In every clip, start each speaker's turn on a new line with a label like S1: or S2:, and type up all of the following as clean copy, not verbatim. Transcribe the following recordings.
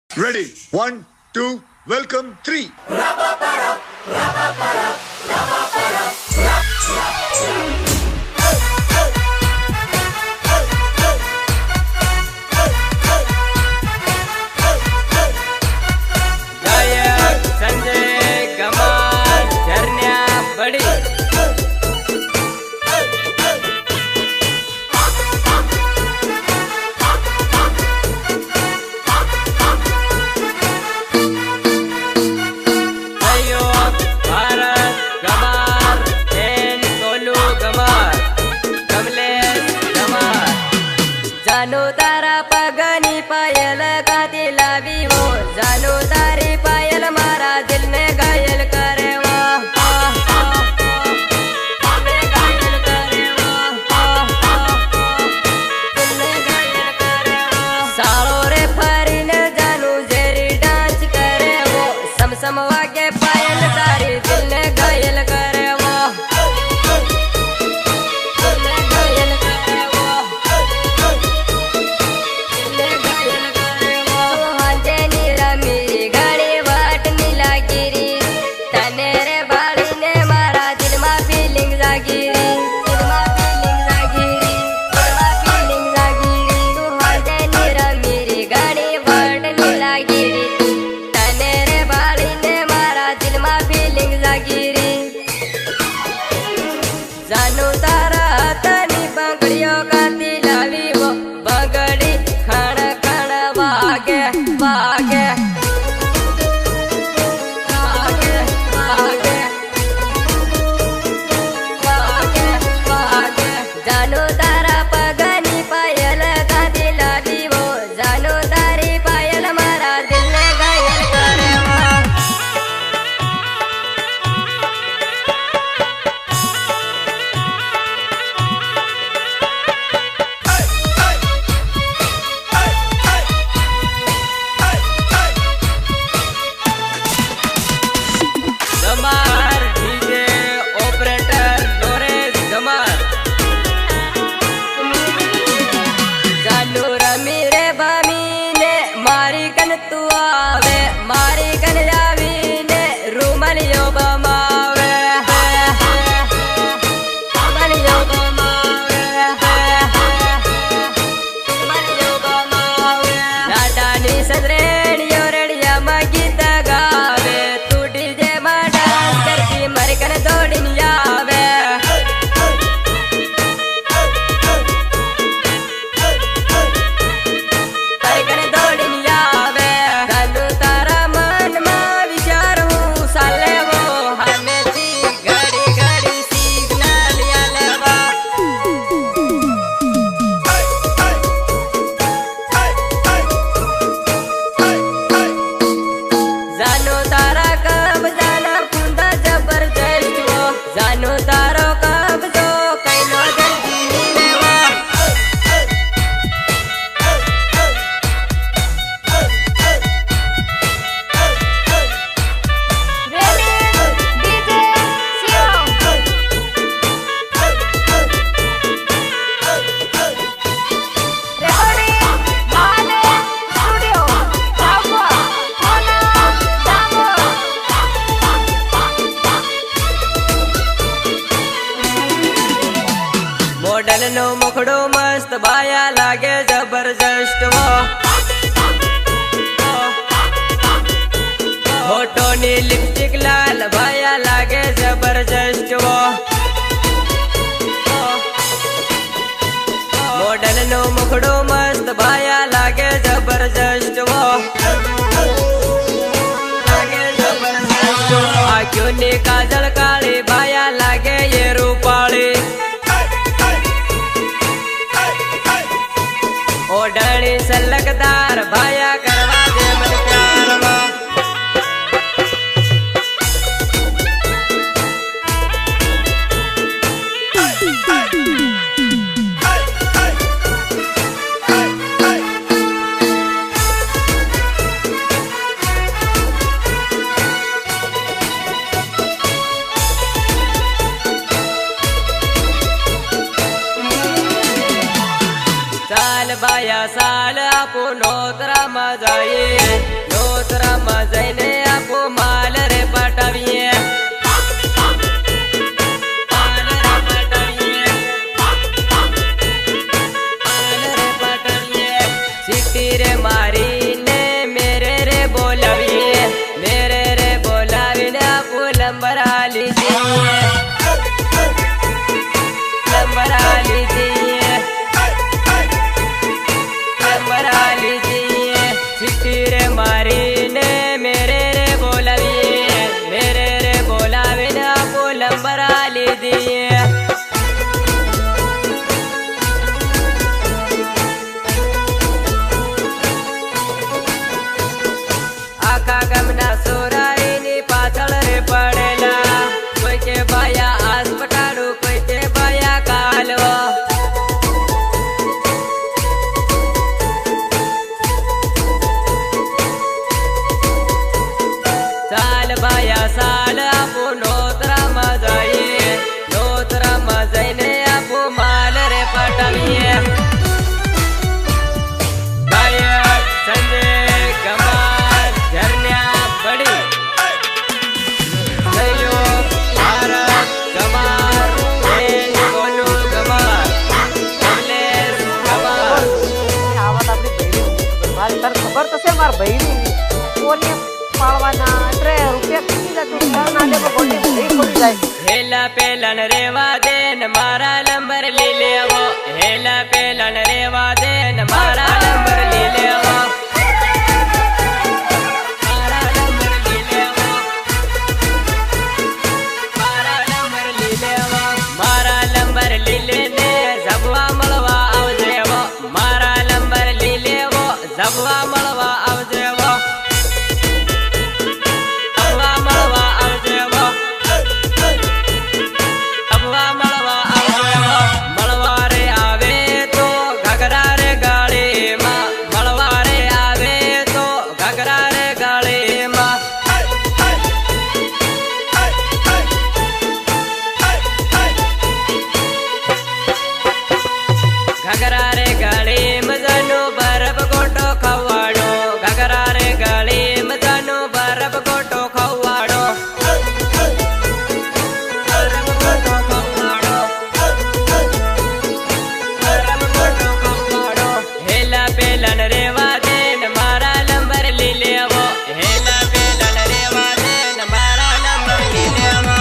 S1: Ready? One, two, welcome, three.
S2: गायक संजय कमाल झरन्या बड़ी सहयोग भारत गमार एन कोलू गमार कमलेश गमार जानो तारा पगनी पायल गाती लावी वो जानो तारी पायल मारा दिल ने घायल करे वो दिल ने घायल करे वो दिल ने घायल करे वो सालो रे फरीने जानू जेरी डांस करे वो सम वागे पायल तारी दिल ने घायल करे वो दिल ने घायल करे वो जानो तारा हाथनी बांगड़ियों गाती लावी वो बांगड़ी खाना खाना वागे वागे वागे वागे वागे वागे जानो तारा पगनी पायल गाती लावी वो जानो तारी पायल मारा दिल ने घायल करे वो गमार डीजे ऑपरेटर नोरेश गमार जानू रमी रे बामी ने मारी कन तू आवे मारी कन जावी ने रूमलियो बमावे रूमलियो बमावे रूमलियो बमावे नाडानी सदरेणियो रेडिया मगीत गावे तू डीजे मरकन दौड़न आवे मरकन दौड़न आवे जानो तारा मन मा विचार हूँ साले वो हमें थी घड़ी घड़ी सिग्नल आले वो जानो तारा कब जाना कुंदा जबरदस्त वो जानो तारो कब जो कैलो जल्दी मिले वो मॉडल नो मुखड़ो मस्त भाया लागे जबरदस्त वो होठो नी लिपस्टिक लाल भाया लागे जबरदस्त वो मॉडल नो मुखड़ो मस्त भाया लागे जबरदस्त वो लागे जबरदस्त आँखों नी काजल काली भाया लागे ये रूपाली ओढ़नी सलकदार भाया करवा दे मन प्यार वो साल बाया साल आपण नोतरा जाई
S3: ખબર તો છે મારા ભાઈની કોને પાળવાના એટલે રૂપિયા કેટલી જતું ના દે ગોટી ભાઈ ખોલી જાય
S2: હેલા પેલન રેવા દે ને મારા નંબર લઈ લેવો હેલા પેલન રેવા દે ને મારા નંબર લઈ લેવો મારા નંબર લઈ લેવો મારા નંબર લઈ લેવો મારા નંબર લઈ લેને જબવા મળવા આવજે મારા નંબર લઈ લેવો જબવા મળવા આવજે ઘગરા રે ગળી મજાનો બરફ ગોટો ખવાડો ઘગરા રે ગળી મજાનો બરફ ગોટો ખવાડો બરફ ગોટો ખવાડો બરફ ગોટો ખવાડો હેલા પેલન રેવા દે ને મારા નંબર લઈ લેવો હેલા પેલન રેવા દે ને મારા નંબર લઈ લેવો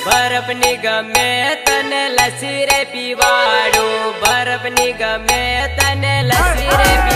S2: બરફની ગમે તને લસ્સી રે પીવાડું બરફની ગમે તને લસ્સી રે